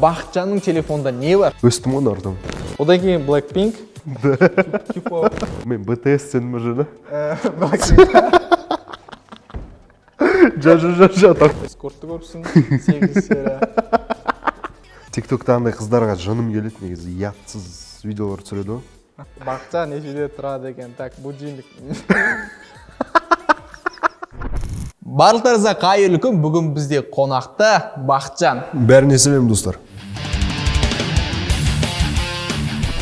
Бақытжанның телефонда не бар? Өстім оны ардым. Одан кейін Blackpink. Мен BTS сен мүжіні. Blackpink. Жа. Эскортты көріпсің, 8 серия. Тиктокта андай қыздарға жыным келеді, негізі ұятсыз видеолар түсіреді ғой. Бақытжан нешеде тұрады екен, так, будильник. Барлықтарыңызға қайырлы күн, бүгін бізде қонақта Бақытжан. Бәріне сәлем достар.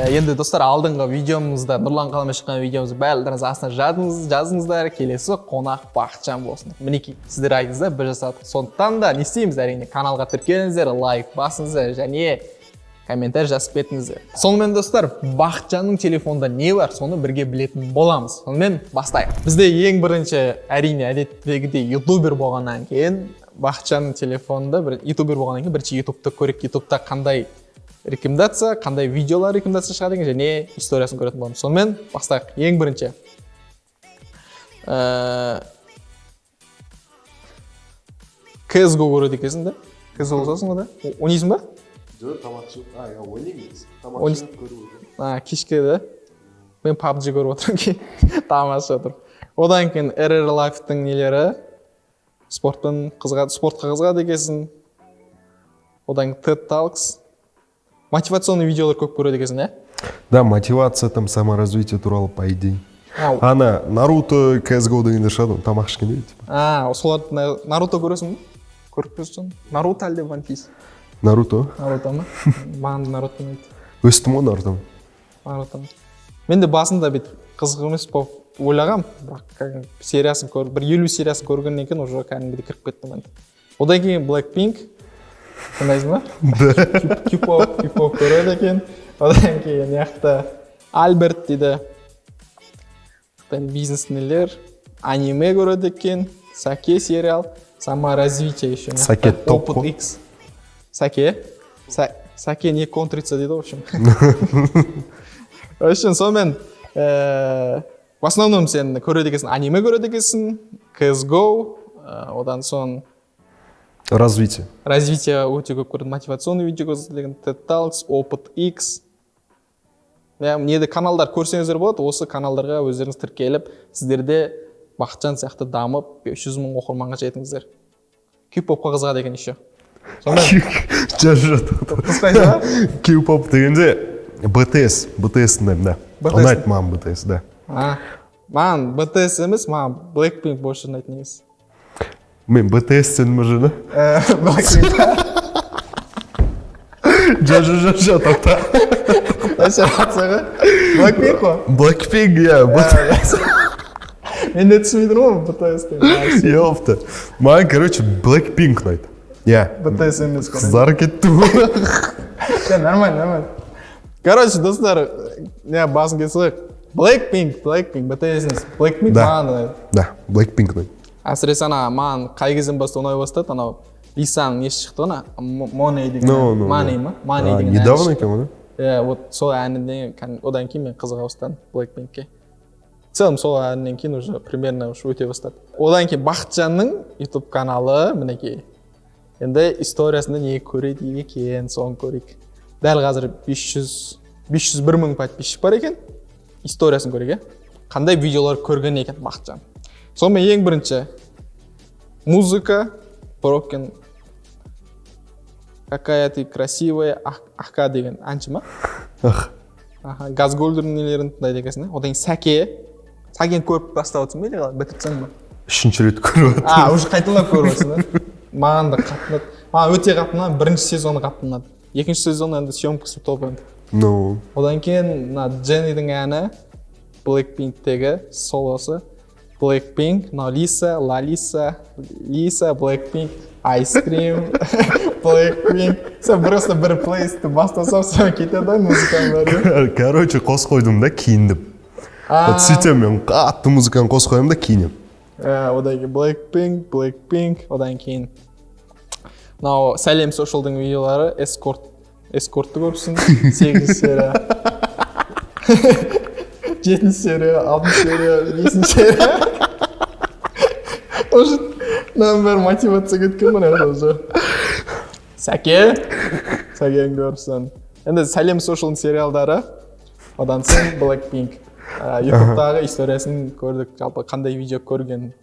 Енді достар, алдыңғы видеомызда, Нұрлан қаламай шыққан видеомызды бәрілеріңіз астына жазыңыздар, келесі қонақ Бақытжан болсын. Мінекей, сіздер айтыңыздар, бір жасадық. Сондықтан да не істейміз әрине, каналға тіркеліңіздер, лайк басыңыздар және комментарий жазып кетіңіздер. Сонымен достар, Бақытжанның телефонда не бар, соны бірге білетін боламыз. Сонымен бастайық. Бізде ең бірінші әрине әдеттегідей ютубер болғаннан кейін, Бақытжанның телефонында бірінші ютубты көрек, ютубта қандай рекомендация, қандай видеолар рекомендация шығады екен және историясын көретін боламыз. Сонымен бастайық. Ең бірінші. CSGO көреді екенсің да? CSGO болсасың ғой да? Ойнайсың ба? Жоқ, тамақшы. Ойнаймыз. Тамақшы көріп. Кешке да? Мен PUBG көріп отырмын кейін. Тамаша тұр. Одан кейін RR Life-тың нелері, спортқа қызығады екенсің. Одан кейін TED Talks. Мотивационный видеолар көп көреді екенсің, Да, мотивация, там, саморазвитие туралы, по идее. Ана, Наруто, CSGO дегенде шығады, тамақ ішкенде дейді. Соларды Наруто көресің бе? Көріп көрсің? Наруто әлде One Piece? Наруто. Наруто ма? Маған Наруто ұнайды. Өстім оны ардым. Наруто. Мен де басында бет қызық емес болып ойлағам, бірақ сериясын көріп, бір 50 сериясын көргеннен кейін уже кәдімгідей кіріп кеттім мен. Одан кейін Blackpink. Қандайсың ба? Кипоп көреді екен. Одан кейін яқта Альберт дейді. Бизнес нелер. Аниме көреді екен. Саке сериал. Саморазвитие еще. Саке топ. Опыт X. Саке. Саке не контрится дейді, в общем. В общем, сонымен в основном сен көреді екенсің, аниме көреді екенсің, CSGO, одан соң Развитие өте көп көреді, мотивационный видео көрсетілген, TED Talks, Опыт X. Неді каналдар көрсеңіздер болады, осы каналдарға өздеріңіз тіркеліп, сіздерде Бақытжан сияқты дамып, 500 мың оқырманға жетіңіздер. Кипопқа қызығады екен еще. Қызқайсың ба? Кипоп дегенде BTS тыңдаймын, да. Ұнайды маған BTS, да. Маған BTS емес, маған Blackpink больше ұнайды негізі. Мен BTS сен мүжіні. Blackpink. Жа, тоқта. Ашыратсаға. Blackpink қо? Blackpink, я. Мен де түсмейдір ғой BTS-тен. Ёпты. Маған, короче, Blackpink ұнайды. BTS емес қо. Қыздар кетті бұл. Нормально. Короче, достар, басын кесіғық. Blackpink, BTS емес. Blackpink маған ұнайды. Да, Blackpink ұнайды. Әсіресе маған қай кезден басты ұнай бастады, анау Лисаның несі шықты ғана, Money деген, Money ма? Money деген әні шықты. Недавно екен оны? Вот сол әнінен, одан кейін мен қызыға бастадым Blackpinkке. В целом сол әнінен кейін уже примерно өте бастады. Одан кейін Бақытжанның YouTube каналы, мінекей. Енді историясында не көреді екен, соны көрейік. Дәл қазір 501 мың подписчик бар екен, историясын көрейік. Қандай видеолар көрген екен Бақытжан. Сонымен ең бірінші музыка, Broken, какая ты красивая, Ахка деген әнші ма? Газгольдердің нелерін тыңдайды екенсің. Одан кейін Сәкені көріп бастап отырсың ба или қалай? Бітірсің ба? Үшінші рет көріп отырмын. Уже қайталап көріп отырсың. Маған да қатынады. Маған өте қатынады. Бірінші сезоны қатынады. Екінші сезон енді съемкасы топ енді. Одан кейін Дженнидің әні Blackpink'тегі солосы. Blackpink, Lisa, Lisa, Blackpink, Ice Cream, Blackpink. Сен просто бір плейлистті бастасам, сен кетеді музыканы бәрі. Короче, қос қойдым да, киіндім. Сөйтем мен қатты музыканы қос қойым да, киінем. Одан кейін Blackpink, одан кейін Сәлем Social'дың видеолары, эскортты көріпсің, 8 серия. 7 серия, 6 серия, 5 серия. Уже нам бәрі мотивация кеткен мұны уже. Сәке сәлем көрсін. Енді сәлем social сериалдары, одан соң Blackpink. YouTube'дағы историясын көрдік, жалпы қандай видео көрген.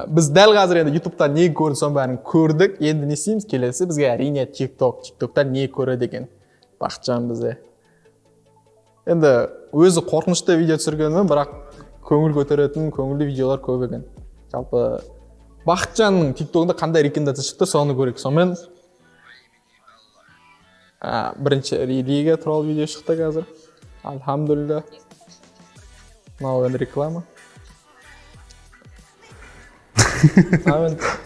Біз дәл қазір енді YouTube'та не көрді, соның бәрін көрдік. Енді не істейміз келесі? Бізге әрине TikTok'та не көреді екен Бақытжан бізде. Енді өзі қорқынышты видео түсіргені, бірақ көңіл көтеретін, көңілді видеолар көп екен. Жалпы Бақытжанның TikTok'ында қандай рекомендация шықты, соны көрейік. Сонымен бірінші религия туралы видео шықты қазір. Альхамдулилля. Мынау енді реклама.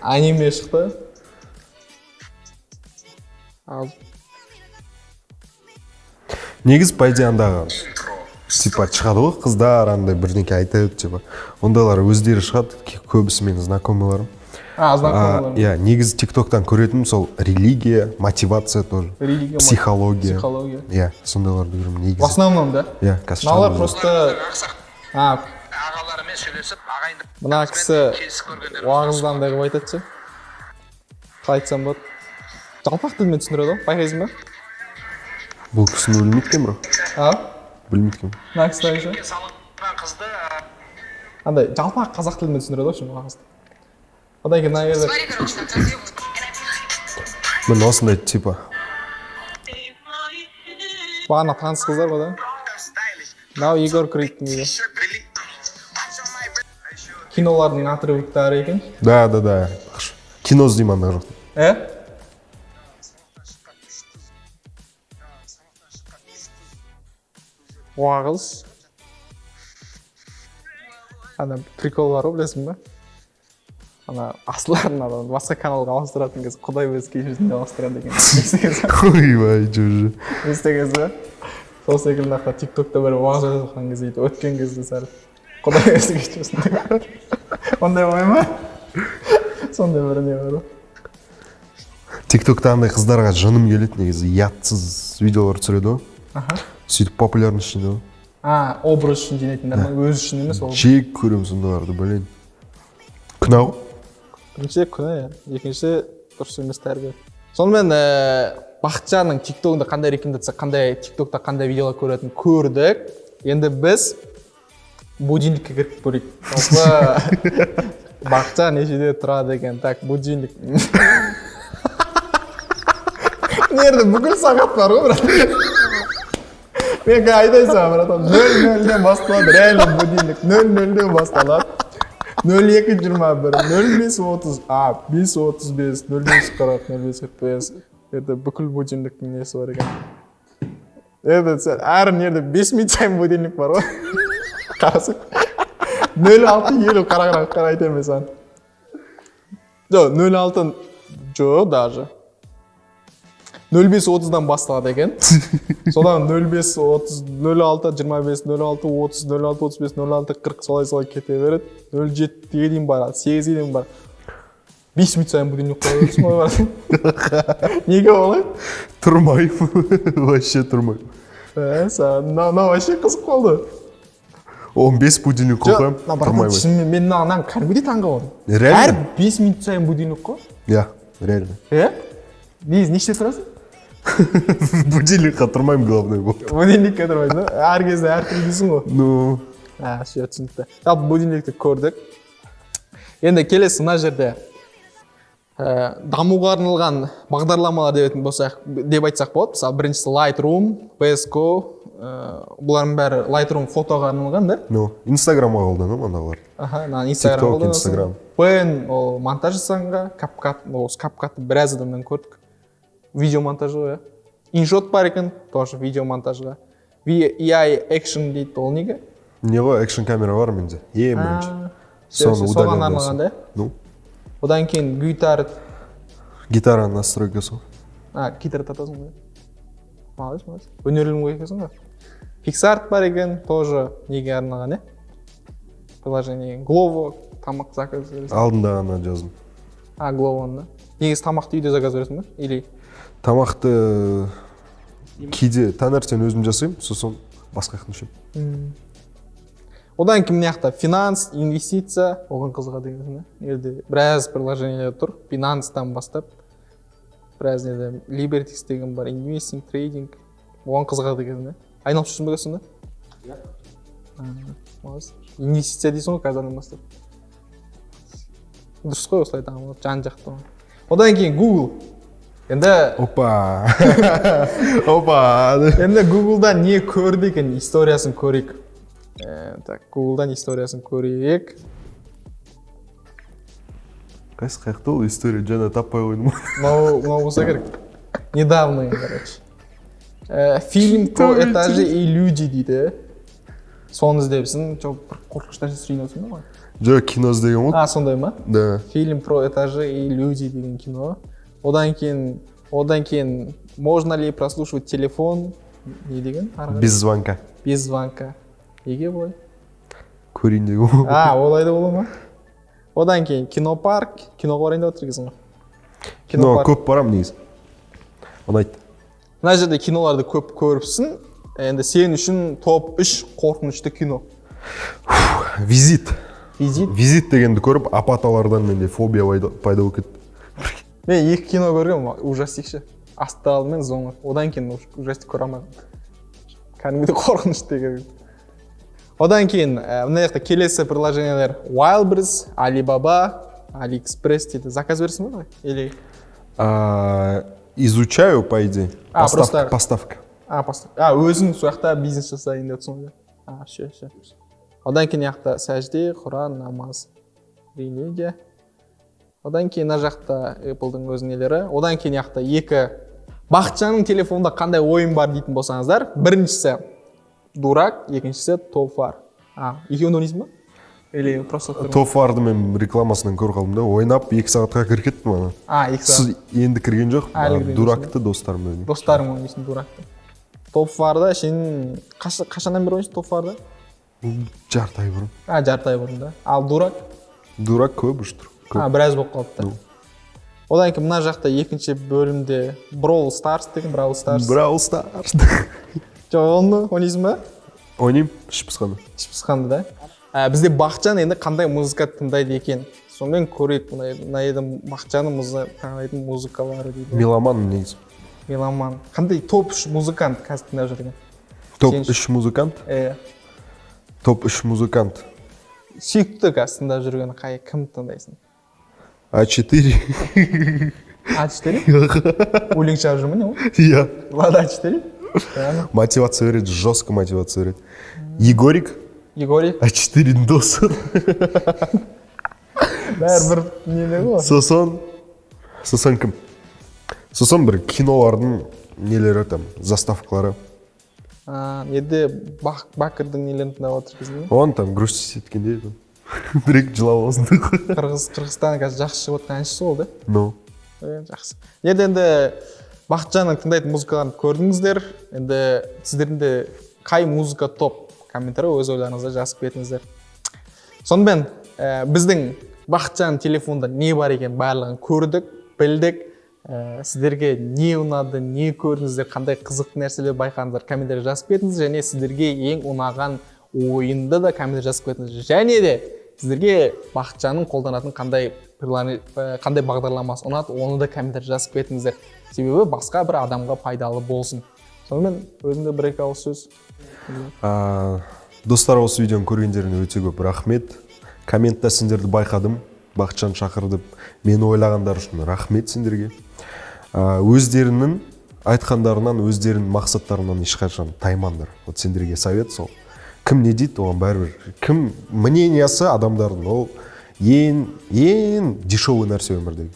Аниме шықты. Негіз по идее андағы типа шығады ғой қыздар андай бірдеңке айтып типа ондайлар өздері шығады, көбісі менің знакомыйларым. Знакомыйларым. Иә, негізі TikTok'тан көретінім сол религия, мотивация тоже, психология. Иә, сондайларды көремін негізі. В основном, да? Иә, мыналар просто ағаларымен сөйлесіп, ағайынды. Мына кісі уағыздандай қылып айтады ше. Қалай айтсам болады? Жалпақ тілмен түсіндіреді ғой, байқайсың ба? Бұл кісіні білмейді екен, бро. Білмейді екен. Мына кісі ше. Салынған қызды андай жалпақ қазақ тілмен түсіндіреді ғой ше уағызды. Одан кейін мына жерде Мен осындай типа. бағана таныс қыздар ғой да. Мынау Егор Криттің үйі. Кинолардың отрывоктары екен. Да. Кино іздеймін ана жақта. Уағыз. Ана прикол бар ғой, білесің ба? Ана асыларын басқа каналға ауыстыратын кез Құдай өз кешірсін деп ауыстырады екен. Ойбай, жүр. Естігенсіз ба? Сол секілді ақта TikTok'та бір уағыз жазған кезде өткен кезде сәл Құдай өз кешірсін деп. Ондай ой ма? Сондай бір не бар ғой. TikTok'та андай қыздарға жыным келеді негізі, ятсыз видеолар түсіреді ғой. Сөйтіп популярный үшін де ғой. Образ үшін жинайтындар ма? Өз үшін емес ол. Жек көремін сондайларды, блин. Күнә ғой? Бірінші күнә, екінші дұрыс емес тәрбие. Сонымен Бақытжанның TikTok'ында қандай рекомендация, TikTok'та қандай видеолар көретінін көрдік. Енді біз будильникке кіріп көрейік. Бақытжан нешеде тұрады екен. Так, будильник. Нерді бүкіл сағат бар ғой, брат. Мен айтайсың, братан, 00-ден басталады, реально будильник 00-ден басталады. 02:21, 05:30, 5:35, 05:40, 05:45. Ерді бүкіл будильниктің несі бар екен. Ерді сәл, әр нерді 5 минут сайын будильник бар ғой. Қарасың. 06:50 қарайтын емес ан. Жоқ, 06 жоқ даже. 05:30-дан басталады екен. Содан 05:30, 06:25, 06:30, 06:35, 06:40 солай кете береді. 07-ге дейін барады, 8-ге дейін барады. 5 минут сайын будильник қойып отырсың ғой барады. Неге олай? Тұрмаймын, вообще тұрмаймын. Мына вообще қызық болды. 15 будильник қойып, тұрмаймын. Мен мынаған кәдімгідей таңғалдым. Реально? Әр 5 минут сайын будильник қой. Иә, реально. Неште тұрасың? Будильникқа тұрмаймын, главное болды. Будильникке тұрмайсың, әр кезде әр түрлісің ғой. Ну. Все түсінікті. Жалпы будильникті көрдік. Енді келесі мына жерде дамуға арналған бағдарламалар деп айтсақ болады. Мысалы, біріншісі Lightroom, VS Code, бұлардың бәрі Lightroom фотоға арналған, да? Ну, Instagramға қолданам андағылар. Instagram TikTok, Instagram. Pen, ол монтаж жасағанға, CapCut-ты біраз адамнан көрдік. Видео монтажы ғой, иә. InShot бар екен, тоже видео монтажға. VI Action дейді, ол неге? Не ғой, экшн камера бар менде. Бірінші. Соған арналған, да? Ну. Одан кейін гитараның настройка сол. Гитара тартасың ғой. Молодец. Өнерлім ғой екенсің ғой. PixArt бар екен, тоже неге арналған, иә? Приложение Glovo, тамақ заказ бересің. Алдында ғана жаздым. Glovo'ны. Негізі тамақты үйде заказ бересің ба? Или? Тамақты кейде таңертең өзім жасаймын, сосын басқа жақтан ішемін. Одан кейін мына финанс, инвестиция, оған қызыға дегенсің. Елде біраз приложениелер тұр. Финанстан бастап біраз неде Libertix деген бар, инвестинг, трейдинг. Оған қызығады екен, айналып жүрсің бе сонда? Иә. Молодец. Инвестиция дейсің ғой қазірден бастап. Дұрыс қой осылай дамып, жан-жақты. Одан кейін Google. Енді Опа. Опа. енді Google'дан не көрді екен, историясын көрейік. Так, Google'дан историясын көрейік. Қайсы қаяқта ол история жаңа таппай қойдым. Мынау болса керек. Недавно, короче. Фильм про этажи и люди дейді. Соны іздепсің, бір қорқыныш нәрсе сұрайын өтсің бе? Жоқ, кино іздеген ғой. Сондай ма? Да. Фильм про этажи и люди деген кино. Одан кейін можно ли прослушивать телефон? Не деген? Без звонка. Без звонка. Неге болай? Көрейін деген ғой. Олай да бола ма? Одан кейін кинопарк, киноға барайын деп отыр екенсің ғой. Кино көп барам негізі. Ұнайды. Мына жерде киноларды көп көріпсің, енді сен үшін топ 3 қорқынышты кино. Визит. Визит? Визит дегенді көріп, апаталардан менде фобия пайда болып кетті. Мен 2 кино көргем, ужастикші. Астал мен Зоңыр. Одан кейін ужастик көре алмадым. Кәдімгідей қорқынышты деген. Одан кейін мына жақта келесі приложениялар Wildberries, Alibaba, AliExpress дейді. Заказ берсің бе? Или Изучаю, по идее. Поставка. Өзің сол жақта бизнес жасайын деп тұрсың ғой. Ше. Одан кейін жақта сәжде, Құран, намаз, религия. Одан кейін мына жақта Apple-дың өз нелері. Одан кейін жақта 2 Бақытжанның телефонында қандай ойын бар дейтін болсаңыздар. Біріншісі дурак, екіншісі тофар. Екеуін ойнайсың ба? Или просто Тофарды мен рекламасынан көріп қалдым да, ойнап 2 сағатқа кіріп кеттім ана. 2 сағат. Енді кірген жоқ. Дуракты достарым ойнайды. Достарым ойнайсың дуракты. Тофарды сен қашаннан бері ойнайсың тофарды? Жарты ай бұрын. Жарты ай бұрын да. Ал дурак? Дурак көп үш тұр. Біраз болып қалыпты. Одан кейін мына жақта екінші бөлімде Brawl Stars деген, Brawl Stars. Жоқ, оны ойнайсың ба? Ойнайым, ішпісқанды. Ішпісқанды да. Бізде Бақытжан енді қандай музыка тыңдайды екен. Сонымен көрейік, мына еді Бақытжанның тыңдайтын музыкалары дейді. Меломан негізі. Меломан. Қандай топ 3 музыкант қазір тыңдап жүрген? Топ 3 музыкант? Топ 3 музыкант. Сүйікті қазір тыңдап жүрген кім тыңдайсың? А4. А4? Өлең шығарып жүрме не ол? Иә. Лада А4? Мотивация береді, жестко мотивация береді. Егорик? А4-дің досы. Бәрі бір нелі ғой. Сосын кім? Сосын бір кинолардың нелері, заставкалары. Неде Бакырдың нелерін тыңдап отыр кезінде? Он грустить еткенде. Direkt жылап осынды. Қырғызстан қазір жақсы шығып отқан әншісі ол да? Жақсы. Енді Бақытжанның тыңдайтын музыкаларын көрдіңіздер. Енді сіздерінде қай музыка топ? Комментарий өз ойларыңызды жазып кетіңіздер. Сонымен біздің Бақытжан телефонда не бар екен барлығын көрдік, білдік. Сіздерге не ұнады, не көрдіңіздер, қандай қызықты нәрселер байқадыңыздар, комментарий жазып кетіңіздер. Және сіздерге ең ұнаған ойынды да комментарий жазып кетіңіздер. Және де сіздерге Бақытжанның қолданатын қандай бағдарламасы ұнады, оны да комментарий жазып кетіңіздер. Себебі басқа бір адамға пайдалы болсын. Сонымен өзімде бір-екі ауыз сөз. Достар, осы видеоны көргендеріне өте көп рахмет. Комментта сендерді байқадым, Бақытжан шақырды. Мені ойлағандар үшін рахмет сендерге. Өздерінің айтқандарынан, өздерінің мақсаттарынан ешқашан таймаңдар. Вот сендерге совет сол. Кім не дейді, оған бәрібір. Кім мнениясы адамдардың, ол ең дешевый нәрсе өмірдегі.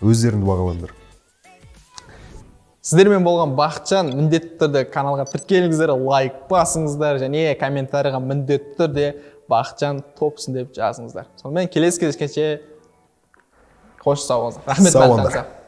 Өздеріңді бағалаңдар. Сіздермен болған Бақытжан, міндетті түрде каналға тіркеліңіздер, лайк басыңыздар және комментарийға міндетті түрде Бақытжан топсын деп жазыңыздар. Сонымен келесі кездескенше қош сау болыңыздар. Рахмет.